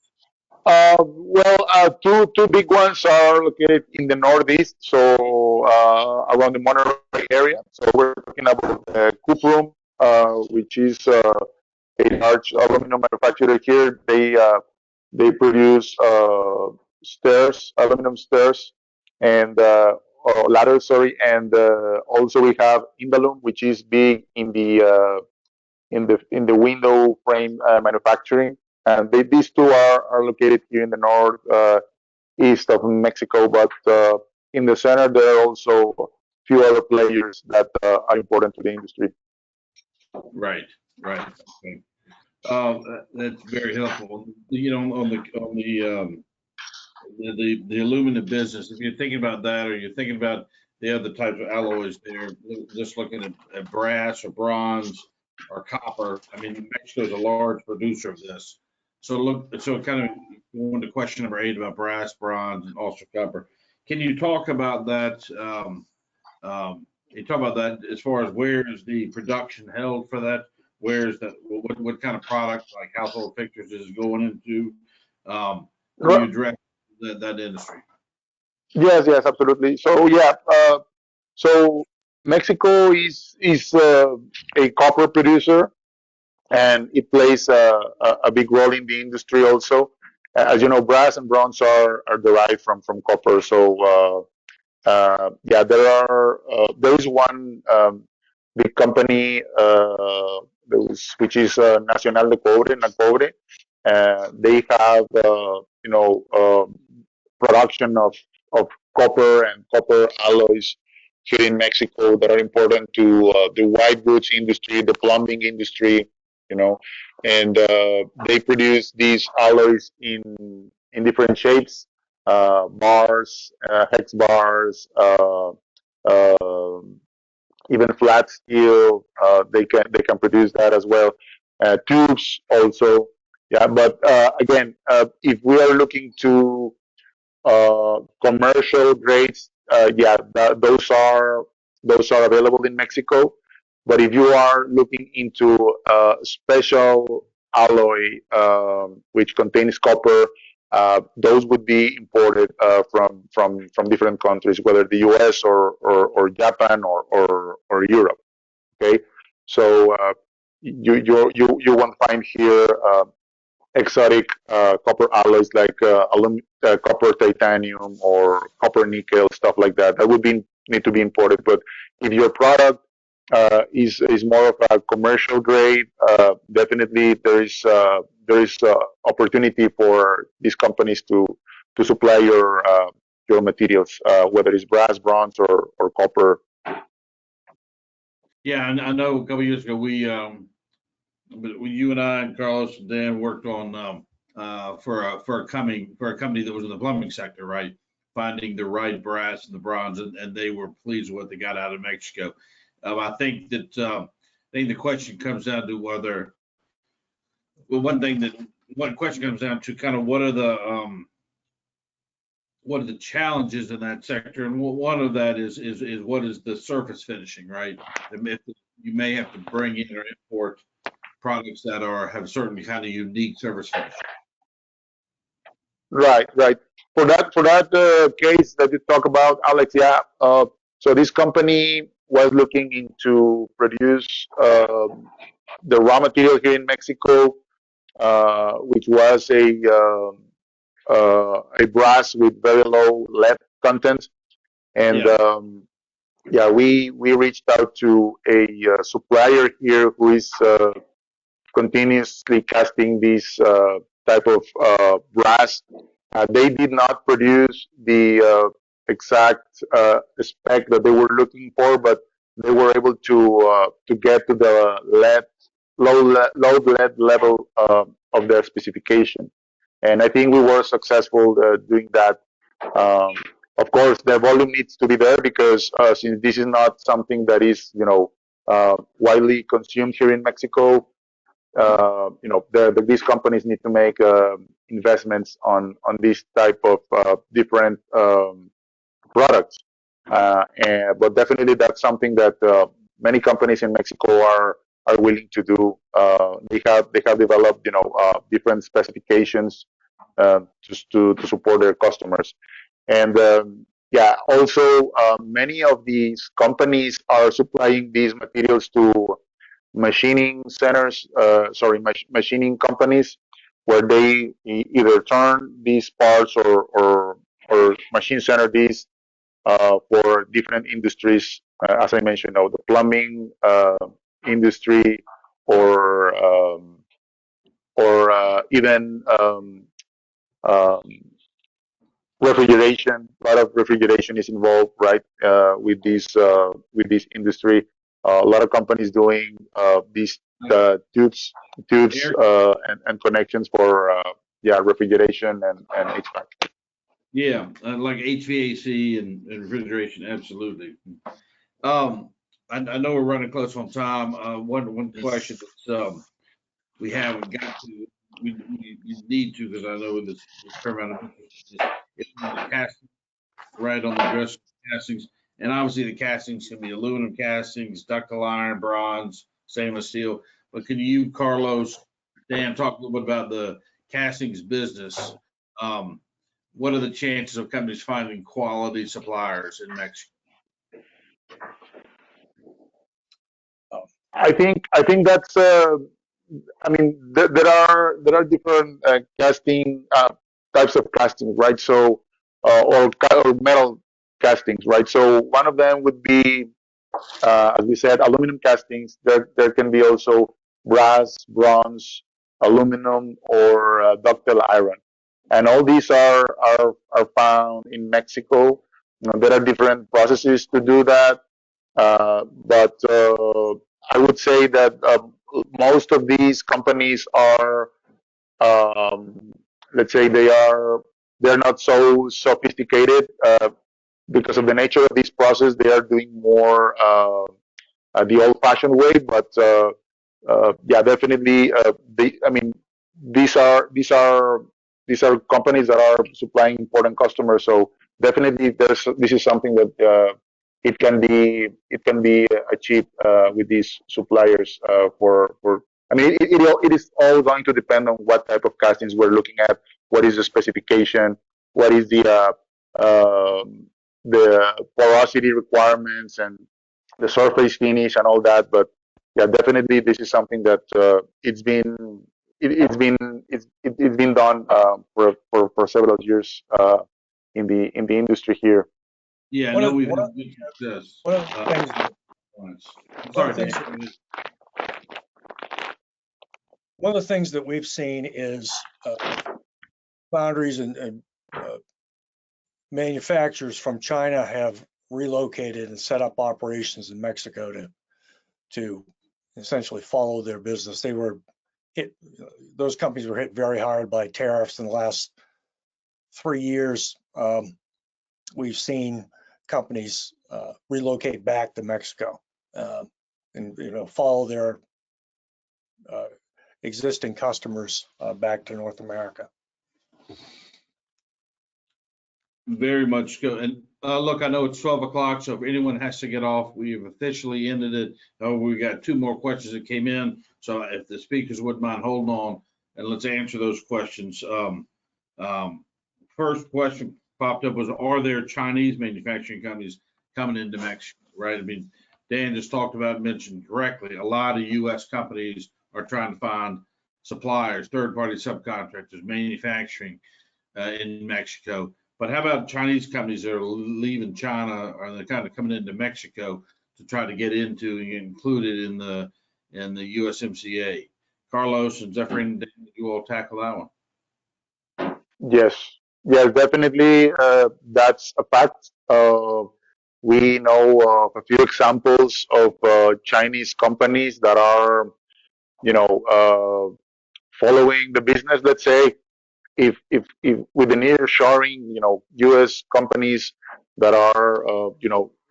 Two big ones are located in the northeast, so around the Monterrey area. So we're talking about Cuprum, which is a large aluminum manufacturer here. They produce stairs, aluminum stairs, and ladders. Sorry, and also we have Indalum, which is big in the window frame manufacturing. And these two are located here in the north east of Mexico, but in the center there are also a few other players that are important to the industry. Right, right. Okay. That's very helpful. On the aluminum business, if you're thinking about that, or you're thinking about the other types of alloys there, just looking at brass or bronze or copper. I mean, Mexico is a large producer of this. So kind of going to question number 8 about brass, bronze, and also copper. Can you talk about that? You talk about that as far as where is the production held for that? Where is that? What kind of products like household fixtures is it going into? Can you address that industry? Yes, absolutely. So yeah, so Mexico is a copper producer, and it plays a big role in the industry also. As you know, brass and bronze are derived from copper. So yeah, there is one big company which is Nacional de Cobre, Nacobre. They have production of copper and copper alloys here in Mexico that are important to the white goods industry, the plumbing industry, you know, and they produce these alloys in different shapes, bars, hex bars, uh, even flat steel. They can produce that as well. Tubes also. Yeah, but again, if we are looking to commercial grades, yeah, those are available in Mexico. But if you are looking into special alloy which contains copper, those would be imported from different countries, whether the U.S. or Japan or Europe. Okay, so you won't find here exotic copper alloys like copper titanium or copper nickel, stuff like that. That would need to be imported. But if your product is more of a commercial grade, definitely there is opportunity for these companies to supply your materials, whether it's brass, bronze, or copper. Yeah, and I know a couple years ago but when you and I and Carlos and Dan worked on for a company that was in the plumbing sector, right? Finding the right brass and the bronze, and they were pleased with what they got out of Mexico. I think the question comes down to whether, well, one question comes down to kind of what are the challenges in that sector, and one of that is what is the surface finishing, right? You may have to bring in or import products that have certain kind of unique surface finish. Right, right. For that case that you talk about, Alex, yeah. So this company was looking into produce the raw material here in Mexico, which was a brass with very low lead content, and Yeah, yeah, we reached out to a supplier here who is continuously casting this type of brass. They did not produce the exact spec that they were looking for, but they were able to get to the low lead level of their specification, and I think we were successful doing that. Um, of course, the volume needs to be there because since this is not something that is widely consumed here in Mexico, these companies need to make investments on this type of different products. But definitely, that's something that many companies in Mexico are willing to do. They have developed different specifications just to support their customers, and yeah, also many of these companies are supplying these materials to machining centers, machining companies, where they either turn these parts or machine center these for different industries. As I mentioned, the plumbing industry, or even um, refrigeration. A lot of refrigeration is involved, right, with this industry. A lot of companies doing these tubes, air, and connections for refrigeration and HVAC. yeah, like HVAC and refrigeration, absolutely. Um, I know we're running close on time. One question that's we haven't got to, we need to, because I know this fair amount of interest is on the casting, right, on the dress castings, and obviously the castings can be aluminum castings, ductile iron, bronze, stainless steel. But can you, Carlos, Dan, talk a little bit about the castings business? Um, what are the chances of companies finding quality suppliers in Mexico? I think that's. I mean, there are different casting types of castings, right? So, or metal castings, right? So one of them would be, as we said, aluminum castings. There can be also brass, bronze, aluminum, or ductile iron, and all these are found in Mexico. there are different processes to do that, but I would say that most of these companies are, um, let's say, they're not so sophisticated because of the nature of this process. They are doing more the old-fashioned way, but yeah, definitely. I mean, these are these are these are companies that are supplying important customers. So definitely, this is something that it can be achieved with these suppliers for. I mean, it is all going to depend on what type of castings we're looking at. What is the specification? What is the porosity requirements and the surface finish and all that. But yeah, definitely this is something that it's been done for several years in the industry here. Yeah, I One know of, we've one of, had good success. one of the things, Points. I'm one of sorry, the things, Dan. one of the things that we've seen is foundries and manufacturers from China have relocated and set up operations in Mexico to essentially follow their business. They were hit; those companies were hit very hard by tariffs in the last 3 years. We've seen companies relocate back to Mexico and follow their existing customers back to North America. Very much go. And look, I know it's 12 o'clock, so if anyone has to get off, we've officially ended it. We got two more questions that came in. So if the speakers wouldn't mind holding on and let's answer those questions. First question popped up was, are there Chinese manufacturing companies coming into Mexico, right? I mean, Dan just talked about, mentioned directly, a lot of US companies are trying to find suppliers, third-party subcontractors, manufacturing in Mexico. But how about Chinese companies that are leaving China or they're kind of coming into Mexico to try to get into and get included in the USMCA? Carlos and Zephyrin, you all tackle that one. Yes, yes, definitely. That's a fact. We know of a few examples of Chinese companies that are, following the business. Let's say, if with the nearshoring, U.S. companies that are,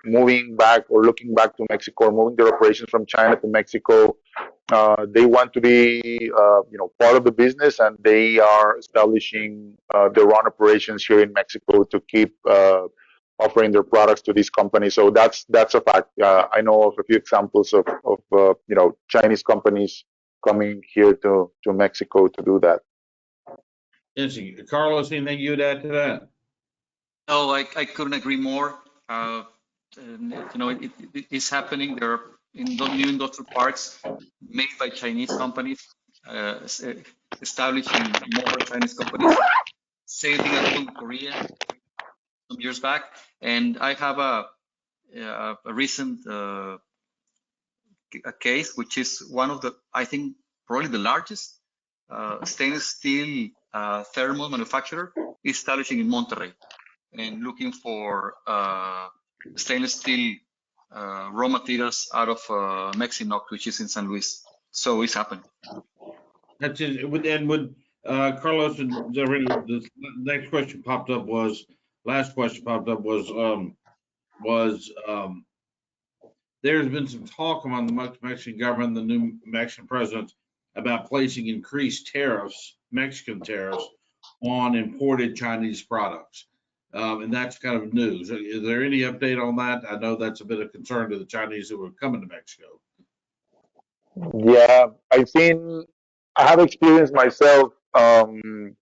moving back or looking back to Mexico or moving their operations from China to Mexico, they want to be, part of the business, and they are establishing their own operations here in Mexico to keep offering their products to these companies. So that's a fact. I know of a few examples of Chinese companies coming here to Mexico to do that. Interesting. Carlos, anything you'd add to that? No, I couldn't agree more. It is happening. There are new industrial parks made by Chinese companies, establishing more Chinese companies. Same thing happened in Korea some years back. And I have a recent a case, which is one of the, I think, probably the largest stainless steel thermal manufacturer, is establishing in Monterrey and looking for stainless steel raw materials out of Mexinox, which is in San Luis. So it's happening. That's it. And would Carlos and Zephyrin, the next question popped up was, last question popped up was there's been some talk among the Mexican government, the new Mexican president, about placing increased tariffs, Mexican tariffs, on imported Chinese products. And that's kind of news. Is there any update on that? I know that's a bit of concern to the Chinese who are coming to Mexico. Yeah, I have experienced myself in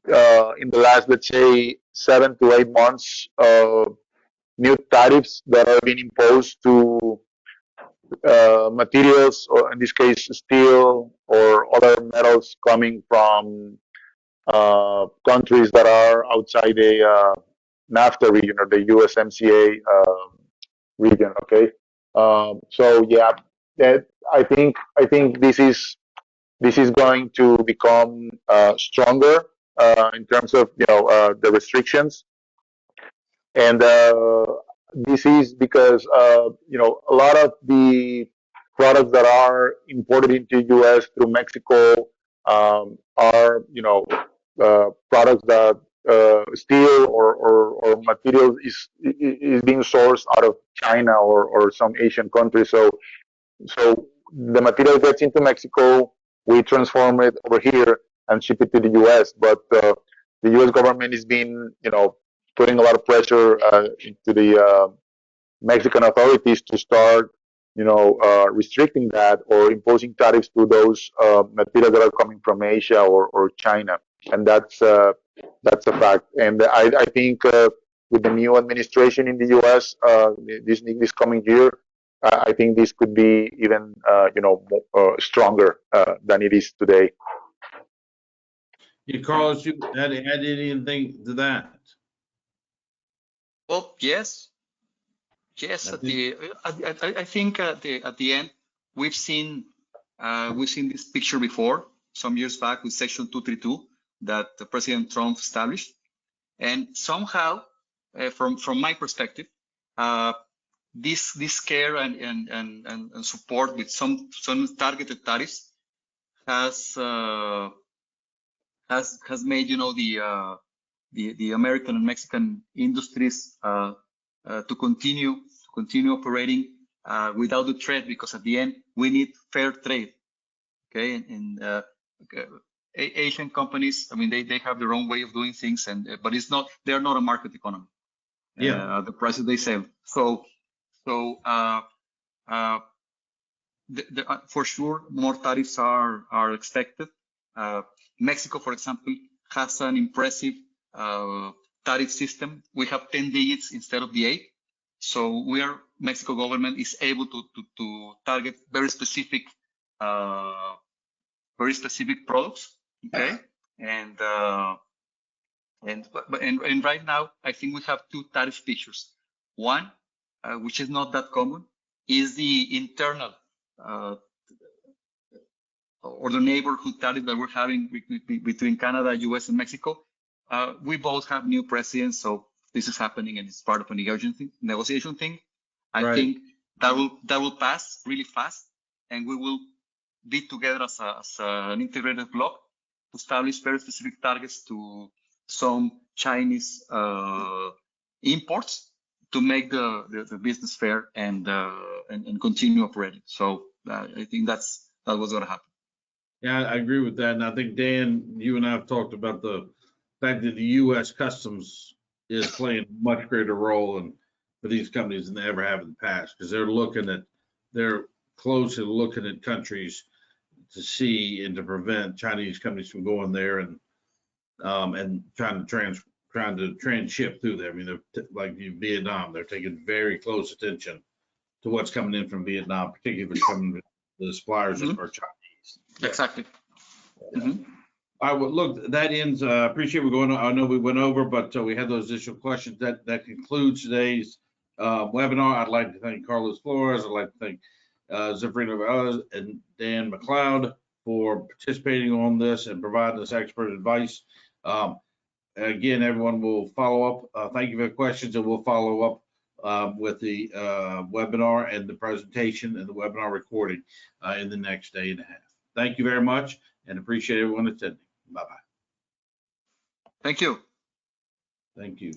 the last, let's say, 7 to 8 months, new tariffs that are being imposed to materials, or in this case, steel or other metals coming from countries that are outside the NAFTA region or the USMCA region. Okay, so yeah, that I think this is going to become stronger in terms of the restrictions. And this is because a lot of the products that are imported into U.S. through Mexico are products that steel or materials is being sourced out of China or some Asian country. So the material gets into Mexico, we transform it over here and ship it to the U.S. But the U.S. government is being, putting a lot of pressure into the Mexican authorities to start, restricting that or imposing tariffs to those materials that are coming from Asia or China, and that's a fact. And I think with the new administration in the U.S. This coming year, I think this could be even stronger than it is today. Yeah, Carlos, you had anything to that? Well, yes. I think- I think at the end we've seen this picture before some years back with Section 232 that President Trump established, and somehow, from my perspective, this care and support with some targeted tariffs has made the American and Mexican industries to continue operating without the threat, because at the end we need fair trade. Okay, and Asian companies, I mean, they have their own way of doing things, but they're not a market economy. Yeah. The prices they sell. So for sure, more tariffs are expected. Mexico, for example, has an impressive tariff system. We have 10 digits instead of the 8. So Mexico government is able to target very specific products. Okay, and right now I think we have two tariff pictures. One, which is not that common, is the internal or the neighborhood tariff that we're having between Canada, US, and Mexico. We both have new presidents, so this is happening, and it's part of a negotiation thing. I think that will pass really fast, and we will be together as an integrated bloc to establish very specific targets to some Chinese imports to make the business fair and continue operating. So I think that was going to happen. Yeah, I agree with that. And I think, Dan, you and I have talked about the fact that the U.S. Customs is playing a much greater role for these companies than they ever have in the past, because they're closely looking at countries to see and to prevent Chinese companies from going there and trying to transship through there. I mean, like Vietnam, they're taking very close attention to what's coming in from Vietnam, particularly if it's coming, the suppliers are Chinese. Exactly. Mm-hmm. All right, well, look, that ends. Appreciate we're going. I know we went over, but we had those additional questions. That concludes today's webinar. I'd like to thank Carlos Flores. I'd like to thank Zeffirino Velez and Dan McLeod for participating on this and providing us expert advice. Again, everyone will follow up. Thank you for the questions, and we'll follow up with the webinar and the presentation and the webinar recording in the next day and a half. Thank you very much, and appreciate everyone attending. Bye-bye. Thank you. Thank you.